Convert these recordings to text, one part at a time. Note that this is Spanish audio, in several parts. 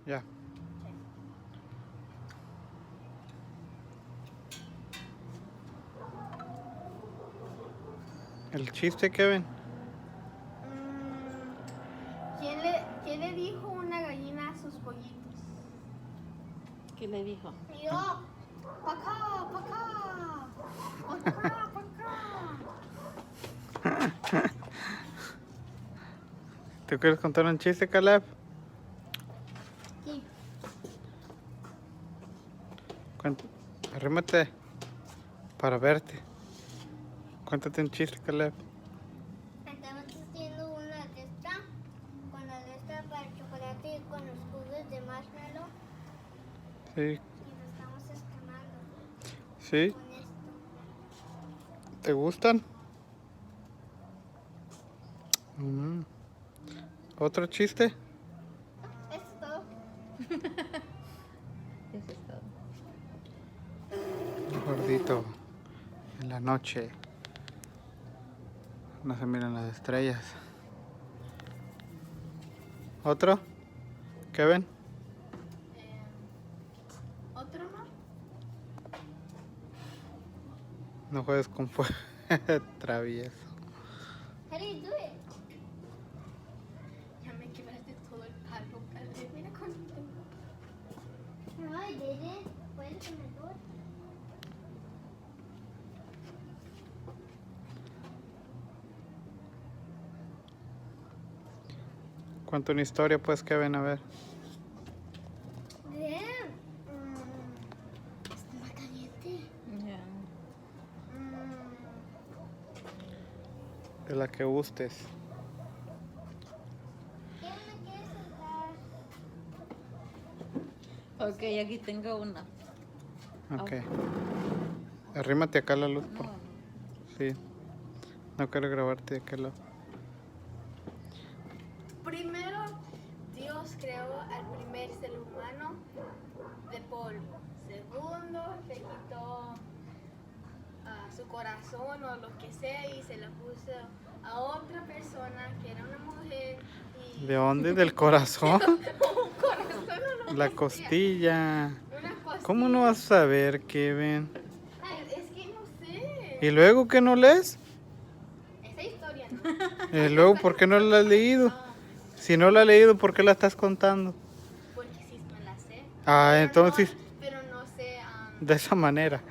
Ya. El chiste, Kevin. ¿Quién le dijo una gallina a sus pollitos? ¿Qué le dijo? Yo, pa' acá, pa' acá, pa' acá, pa' acá. ¿Tú quieres contar un chiste, Caleb? Sí. Arrímate para verte. Cuéntate un chiste, Caleb. Estamos haciendo una de esta, con la de esta para el chocolate y con los cubos de marshmallow. Sí. Y lo estamos escamando ¿Sí? con esto. ¿Te gustan? Mm. ¿Otro chiste? Eso es todo. Eso es todo. Gordito. En la noche. No se miran las estrellas. ¿Otro? ¿Kevin? ¿Otro no? No juegues con fuego. Travieso. How do you do it? Ya me quebraste todo el palo, Caleb. Mira cuánto. No, I didn't. Fue el que me dio. Cuenta una historia, pues, Kevin, a ver. Bien. Está caliente. Ya. De la que gustes. ¿Quién me quiere sentar? Ok, aquí tengo una. Ok. Arrímate acá a la luz, No, por no. Sí. No quiero grabarte de aquel lado. Primero, Dios creó al primer ser humano de polvo. Segundo, le quitó su corazón o lo que sea y se lo puso a otra persona que era una mujer. Y ¿De dónde? ¿Del corazón? un corazón o lo La que costilla. sea. Una costilla. ¿Cómo no vas a saber, Kevin? Ay, es que no sé. ¿Y luego qué no lees? Esa historia no. ¿Y luego por qué no la has leído? No, Si no la has leído, ¿por qué la estás contando? porque sí me la sé. Ah, Pero entonces, pero no sé. de esa manera.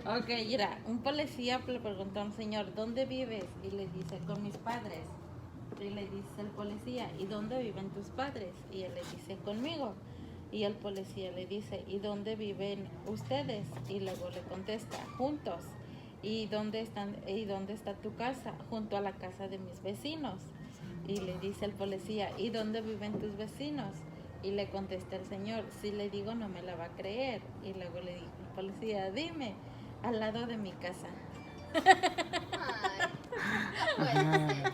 Ok, mira, un policía le preguntó a un señor, ¿dónde vives? Y le dice, con mis padres. Y le dice el policía, ¿y dónde viven tus padres? Y él le dice, conmigo. Y el policía le dice, ¿y dónde viven ustedes? Y luego le contesta, juntos. ¿Y dónde está tu casa? Junto a la casa de mis vecinos. Y le dice el policía, ¿y dónde viven tus vecinos? Y le contesta el señor, si le digo no me la va a creer. Y luego le dijo el policía, dime, al lado de mi casa. Ay, no puede ser.